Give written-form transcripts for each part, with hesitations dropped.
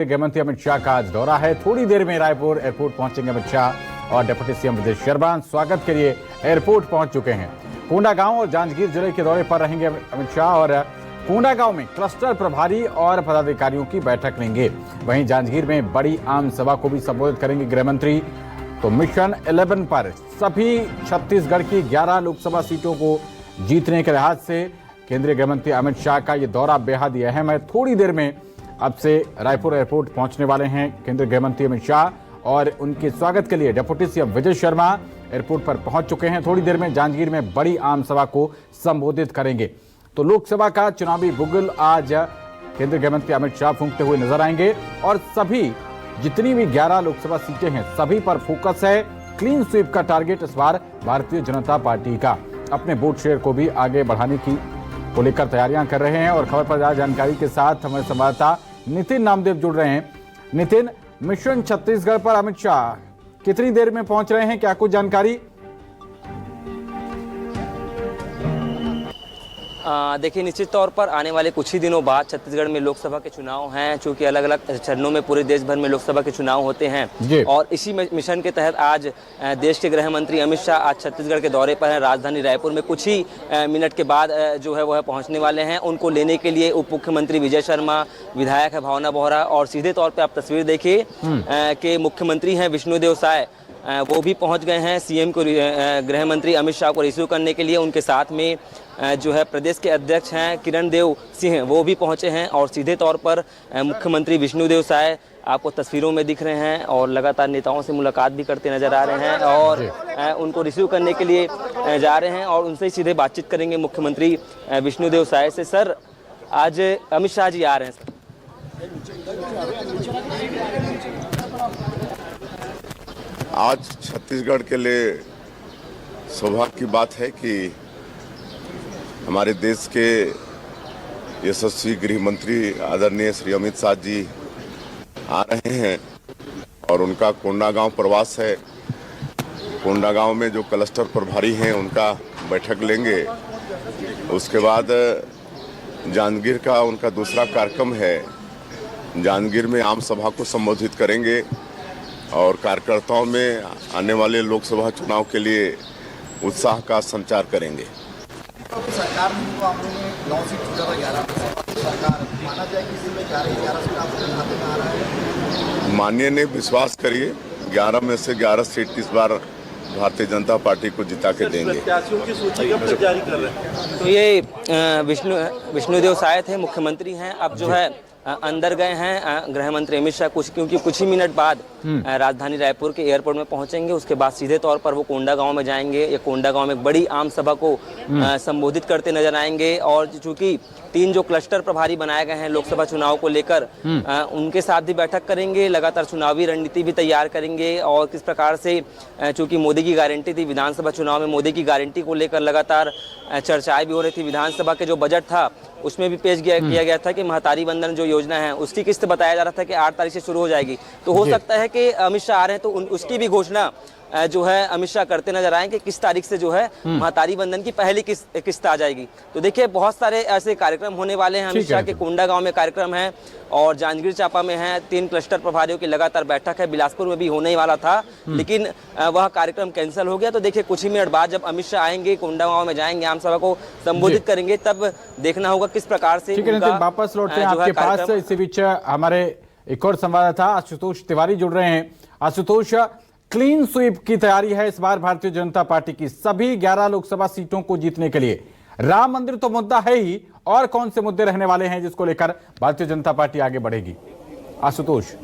गृहमंत्री अमित शाह का आज दौरा है। थोड़ी देर में रायपुर एयरपोर्ट पहुंचेंगे अमित शाह और डिप्टी सीएम विजय शर्मा स्वागत के लिए एयरपोर्ट पहुंच चुके हैं। कोंडागांव और जांजगीर जिले के दौरे पर रहेंगे अमित शाह और कोंडागांव में क्लस्टर प्रभारी और पदाधिकारियों की बैठक लेंगे। वहीं जांजगीर में बड़ी आम सभा को भी संबोधित करेंगे गृहमंत्री। तो मिशन 11 पर सभी छत्तीसगढ़ की 11 लोकसभा सीटों को जीतने के लिहाज से केंद्रीय गृहमंत्री अमित शाह का ये दौरा बेहद ही अहम है। थोड़ी देर में अब से रायपुर एयरपोर्ट पहुंचने वाले हैं केंद्रीय गृहमंत्री अमित शाह और उनके स्वागत के लिए deputy CM Vijay Sharma airport पर पहुंच चुके हैं। थोड़ी देर में जांजगीर में बड़ी आम सभा को संबोधित करेंगे। तो लोकसभा का चुनावी बुगल आज केंद्रीय गृहमंत्री अमित शाह फूंकते हुए नजर आएंगे और सभी जितनी भी 11 लोकसभा सीटें हैं सभी पर फोकस है। क्लीन स्वीप का टारगेट इस बार भारतीय जनता पार्टी का। अपने वोट शेयर को भी आगे बढ़ाने को लेकर तैयारियां कर रहे हैं और खबर पर ज्यादा जानकारी के साथ हमारे संवाददाता नितिन नामदेव जुड़ रहे हैं। नितिन, मिशन छत्तीसगढ़ पर अमित शाह कितनी देर में पहुंच रहे हैं, क्या कुछ जानकारी? देखिए, निश्चित तौर पर आने वाले कुछ ही दिनों बाद छत्तीसगढ़ में लोकसभा के चुनाव हैं। चूंकि अलग अलग चरणों में पूरे देश भर में लोकसभा के चुनाव होते हैं और इसी मिशन के तहत आज देश के गृह मंत्री अमित शाह आज छत्तीसगढ़ के दौरे पर हैं। राजधानी रायपुर में कुछ ही मिनट के बाद जो है वह पहुंचने वाले हैं। उनको लेने के लिए उप मुख्यमंत्री विजय शर्मा, विधायक है भावना बोहरा और सीधे तौर पर आप तस्वीर देखिए कि मुख्यमंत्री हैं विष्णुदेव साय, वो भी पहुंच गए हैं सीएम को गृह मंत्री अमित शाह को रिसीव करने के लिए। उनके साथ में जो है प्रदेश के अध्यक्ष हैं किरण देव सिंह, वो भी पहुंचे हैं और सीधे तौर पर मुख्यमंत्री विष्णुदेव साय आपको तस्वीरों में दिख रहे हैं और लगातार नेताओं से मुलाकात भी करते नजर आ रहे हैं और उनको रिसीव करने के लिए जा रहे हैं और उनसे सीधे बातचीत करेंगे मुख्यमंत्री विष्णुदेव साय से। सर, आज अमित शाह जी आ रहे हैं सर। आज छत्तीसगढ़ के लिए सौभाग्य की बात है कि हमारे देश के यशस्वी गृह मंत्री आदरणीय श्री अमित शाह जी आ रहे हैं और उनका कोंडागांव प्रवास है। कोंडागांव में जो क्लस्टर प्रभारी हैं उनका बैठक लेंगे। उसके बाद जांजगीर का उनका दूसरा कार्यक्रम है। जांजगीर में आम सभा को संबोधित करेंगे और कार्यकर्ताओं में आने वाले लोकसभा चुनाव के लिए उत्साह का संचार करेंगे। सरकार में 9 सीट ज़्यादा 11 सरकार माना जाए कि इसमें 11 सीट आपके खाते में आ रहा है। माननीय ने विश्वास करिए 11 में से 11 सीट इस बार भारतीय जनता पार्टी को जिता के देंगे। प्रत्याशियों की सूची कब जारी कर रहे हैं? तो ये विष्णुदेव साय थे, मुख्यमंत्री हैं। अब जो है अंदर गए हैं गृह मंत्री अमित शाह क्योंकि कुछ ही मिनट बाद राजधानी रायपुर के एयरपोर्ट में पहुंचेंगे। उसके बाद सीधे तौर पर वो कोंडागांव में जाएंगे। ये कोंडागांव में एक बड़ी आम सभा को संबोधित करते नजर आएंगे और चूंकि 3 जो क्लस्टर प्रभारी बनाए गए हैं लोकसभा चुनाव को लेकर उनके साथ भी बैठक करेंगे। लगातार चुनावी रणनीति भी तैयार करेंगे और किस प्रकार से चूंकि मोदी की गारंटी थी, विधानसभा चुनाव में मोदी की गारंटी को लेकर लगातार चर्चाएं भी हो रही थी। विधानसभा के जो बजट था उसमें भी पेश किया गया था कि महतारी बंधन जो योजना है उसकी किस्त बताया जा रहा था कि 8 तारीख से शुरू हो जाएगी। तो हो सकता है कि अमित शाह आ रहे हैं तो उसकी भी घोषणा जो है अमित शाह करते नजर आएंगे किस तारीख से जो है महतारी बंधन की पहली किस्त आ जाएगी। तो देखिए, बहुत सारे ऐसे कार्यक्रम होने वाले हैं। अमित शाह के कोंडागांव में कार्यक्रम है और जांजगीर चांपा में है। 3 क्लस्टर प्रभारियों की लगातार बैठक है। बिलासपुर में भी होने ही वाला था लेकिन वह कार्यक्रम कैंसिल हो गया। तो देखिए, कुछ ही मिनट बाद जब अमित शाह आएंगे, कोंडागांव में जाएंगे, आम सभा को संबोधित करेंगे, तब देखना होगा किस प्रकार से वापस लौटते हैं आपके पास। इसी बीच हमारे एक और संवाददाता आशुतोष तिवारी जुड़ रहे हैं। आशुतोष, क्लीन स्वीप की तैयारी है इस बार भारतीय जनता पार्टी की सभी 11 लोकसभा सीटों को जीतने के लिए। राम मंदिर तो मुद्दा है ही, और कौन से मुद्दे रहने वाले हैं जिसको लेकर भारतीय जनता पार्टी आगे बढ़ेगी? आशुतोष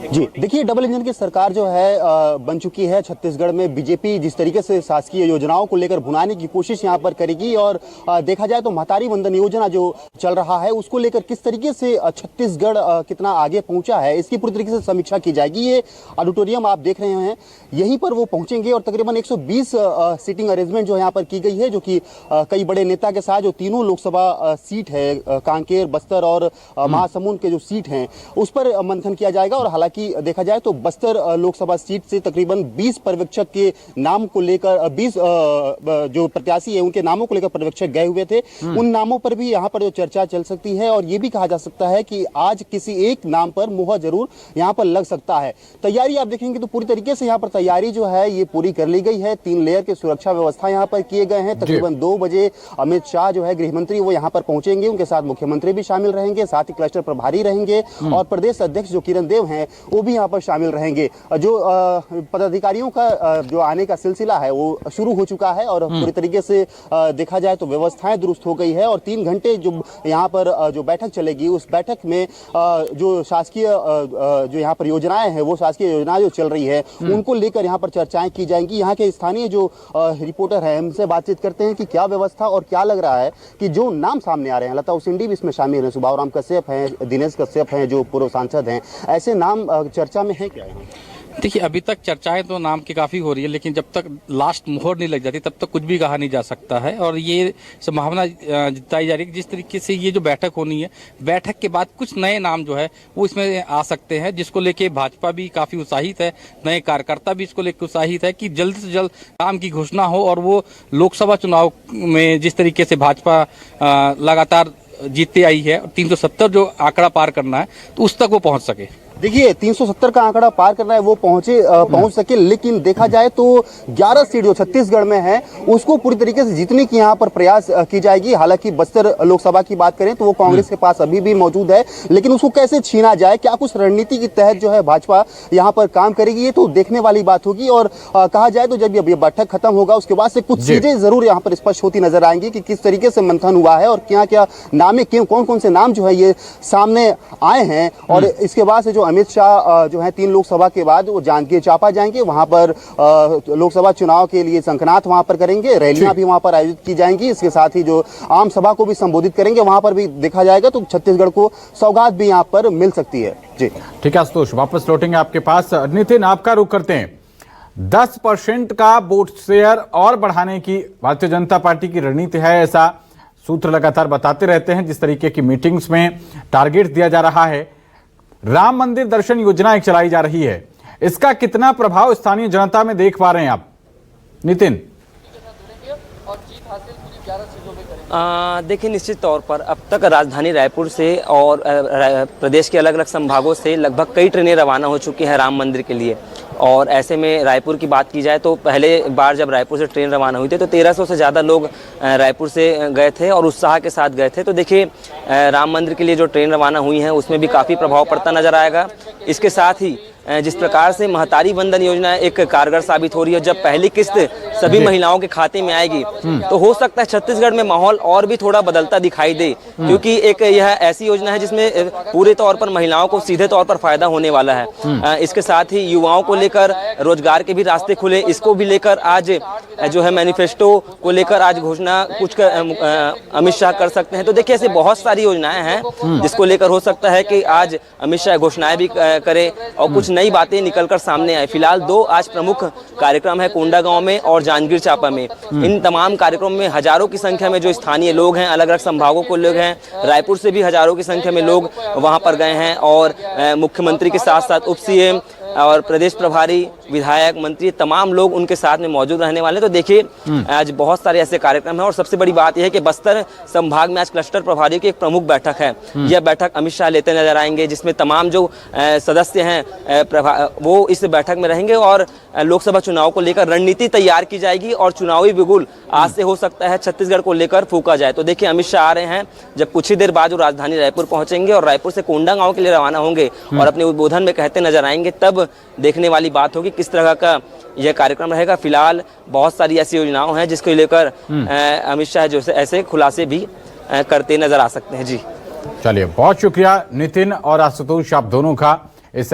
जी, देखिए, डबल इंजन की सरकार जो है बन चुकी है छत्तीसगढ़ में। बीजेपी जिस तरीके से शासकीय योजनाओं को लेकर भुनाने की कोशिश यहां पर करेगी और देखा जाए तो महतारी बंधन योजना जो चल रहा है उसको लेकर किस तरीके से छत्तीसगढ़ कितना आगे पहुंचा है इसकी पूरी तरीके से समीक्षा की जाएगी। ये ऑडिटोरियम आप देख रहे हैं, यहीं पर वो पहुंचेंगे और तकरीबन 120 सीटिंग अरेंजमेंट जो यहाँ पर की गई है, जो कि कई बड़े नेता के साथ जो तीनों लोकसभा सीट है, कांकेर, बस्तर और महासमुंद के जो सीट हैं उस पर मंथन किया जाएगा। और हालांकि देखा जाए तो बस्तर लोकसभा सीट से तकरीबन 20 पर्यवेक्षक के नाम को लेकर 20 जो प्रत्याशी है उनके नामों को लेकर पर्यवेक्षक गए हुए थे, उन नामों पर भी यहाँ पर जो चर्चा चल सकती है। और ये भी कहा जा सकता है कि आज किसी एक नाम पर मुहर जरूर यहाँ पर लग सकता है। तैयारी आप देखेंगे तो पूरी तरीके से यहाँ पर तैयारी जो है ये पूरी कर ली गई है। 3 लेयर के सुरक्षा व्यवस्था यहाँ पर किए गए हैं। तकरीबन 2 बजे अमित शाह जो है गृह मंत्री वो यहाँ पर पहुंचेंगे, उनके साथ मुख्यमंत्री भी शामिल रहेंगे, साथ ही क्लस्टर प्रभारी रहेंगे और प्रदेश अध्यक्ष जो किरण देव हैं वो भी यहाँ पर शामिल रहेंगे। जो पदाधिकारियों का जो आने का सिलसिला है वो शुरू हो चुका है और पूरी तरीके से देखा जाए तो व्यवस्थाएं दुरुस्त हो गई है। और 3 घंटे जो यहाँ पर जो बैठक चलेगी उस बैठक में जो शासकीय जो यहाँ पर योजनाएं हैं वो शासकीय योजनाएं जो चल रही है उनको लेकर यहाँ पर चर्चाएं की जाएंगी। यहाँ के स्थानीय जो रिपोर्टर है हमसे बातचीत करते हैं कि क्या व्यवस्था और क्या लग रहा है कि जो नाम सामने आ रहे हैं, लता उसेंडी भी इसमें शामिल है, सुभावराम कश्यप हैं, दिनेश कश्यप हैं जो पूर्व सांसद हैं, ऐसे नाम चर्चा में है क्या? देखिए, अभी तक चर्चाएं तो नाम की काफ़ी हो रही है, लेकिन जब तक लास्ट मुहर नहीं लग जाती तब तक कुछ भी कहा नहीं जा सकता है। और ये संभावना जताई जा रही है जिस तरीके से ये जो बैठक होनी है, बैठक के बाद कुछ नए नाम जो है वो इसमें आ सकते हैं, जिसको लेके भाजपा भी काफ़ी उत्साहित है, नए कार्यकर्ता भी इसको लेकर उत्साहित है कि जल्द से जल्द नाम की घोषणा हो और वो लोकसभा चुनाव में जिस तरीके से भाजपा लगातार जीतती आई है, 370 जो आंकड़ा पार करना है तो उस तक वो पहुँच सके। देखिए 370 का आंकड़ा पार करना है वो पहुंच सके, लेकिन देखा जाए तो 11 सीट जो छत्तीसगढ़ में है उसको पूरी तरीके से जीतने की यहाँ पर प्रयास की जाएगी। हालांकि बस्तर लोकसभा की बात करें तो वो कांग्रेस के पास अभी भी मौजूद है, लेकिन उसको कैसे छीना जाए, क्या कुछ रणनीति के तहत जो है भाजपा यहाँ पर काम करेगी, ये तो देखने वाली बात होगी। और कहा जाए तो जब ये बैठक खत्म होगा उसके बाद से कुछ चीजें जरूर यहाँ पर स्पष्ट होती नजर आएंगी कि किस तरीके से मंथन हुआ है और क्या क्या नामे कौन कौन से नाम जो है ये सामने आए हैं। और इसके बाद से जो अमित शाह जो है 3 लोकसभा के बाद वो जांजगीर चांपा जाएंगे, वहां पर लोकसभा चुनाव के लिए शंखनाद वहां पर करेंगे, रैलियां भी वहां पर आयोजित की जाएंगी। इसके साथ ही जो आम सभा को भी संबोधित करेंगे वहां पर भी देखा जाएगा तो छत्तीसगढ़ को सौगात भी यहां पर मिल सकती है। जी ठीक है आशुतोष, वापस लौटेंगे आपके पास। नितिन, आपका रुख करते हैं। 10% का वोट शेयर और बढ़ाने की भारतीय जनता पार्टी की रणनीति है, ऐसा सूत्र लगातार बताते रहते हैं। जिस तरीके की मीटिंग्स में टारगेट दिया जा रहा है, राम मंदिर दर्शन योजना एक चलाई जा रही है, इसका कितना प्रभाव स्थानीय जनता में देख पा रहे हैं आप नितिन? देखिए, निश्चित तौर पर अब तक राजधानी रायपुर से और प्रदेश के अलग अलग संभागों से लगभग कई ट्रेनें रवाना हो चुकी हैं राम मंदिर के लिए। और ऐसे में रायपुर की बात की जाए तो पहले बार जब रायपुर से ट्रेन रवाना हुई थी तो 1300 से ज़्यादा लोग रायपुर से गए थे और उत्साह के साथ गए थे। तो देखिए, राम मंदिर के लिए जो ट्रेन रवाना हुई हैं उसमें भी काफ़ी प्रभाव पड़ता नजर आएगा। इसके साथ ही जिस प्रकार से महतारी वंदन योजना एक कारगर साबित हो रही है, जब पहली किस्त सभी महिलाओं के खाते में आएगी तो हो सकता है छत्तीसगढ़ में माहौल और भी थोड़ा बदलता दिखाई दे, क्योंकि एक यह ऐसी योजना है जिसमें पूरे तौर पर महिलाओं को सीधे तौर पर फायदा होने वाला है। इसके साथ ही युवाओं को लेकर रोजगार के भी रास्ते खुले, इसको भी लेकर आज जो है मैनिफेस्टो को लेकर आज घोषणा कुछ अमित शाह कर सकते हैं। तो देखिए, ऐसे बहुत सारी योजनाएं हैं जिसको लेकर हो सकता है कि आज अमित शाह घोषणाएं भी करे और कुछ नई बातें निकलकर सामने आए। फिलहाल 2 आज प्रमुख कार्यक्रम है कोंडागांव में और जांजगीर चांपा में। इन तमाम कार्यक्रम में हजारों की संख्या में जो स्थानीय लोग हैं, अलग अलग संभागों को लोग हैं, रायपुर से भी हजारों की संख्या में लोग वहां पर गए हैं और मुख्यमंत्री के साथ साथ उप सीएम और प्रदेश प्रभारी, विधायक, मंत्री, तमाम लोग उनके साथ में मौजूद रहने वाले। तो देखिए, आज बहुत सारे ऐसे कार्यक्रम हैं और सबसे बड़ी बात यह है कि बस्तर संभाग में आज क्लस्टर प्रभारी की एक प्रमुख बैठक है। यह बैठक अमित शाह लेते नजर आएंगे, जिसमें तमाम जो सदस्य हैं वो इस बैठक में रहेंगे और लोकसभा चुनाव को लेकर रणनीति तैयार की जाएगी और चुनावी बिगुल आज से हो सकता है छत्तीसगढ़ को लेकर फूका जाए। तो देखिए, अमित शाह आ रहे हैं, जब कुछ ही देर बाद वो राजधानी रायपुर पहुंचेंगे और रायपुर से कोंडागांव के लिए रवाना होंगे और अपने उद्बोधन में कहते नजर आएंगे, तब देखने वाली बात होगी किस तरह का यह कार्यक्रम रहेगा। फिलहाल बहुत सारी ऐसी योजनाओं हैं जिसको लेकर अमित शाह जो ऐसे खुलासे भी करते नजर आ सकते हैं। जी चलिए, बहुत शुक्रिया नितिन और आशुतोष आप दोनों का इस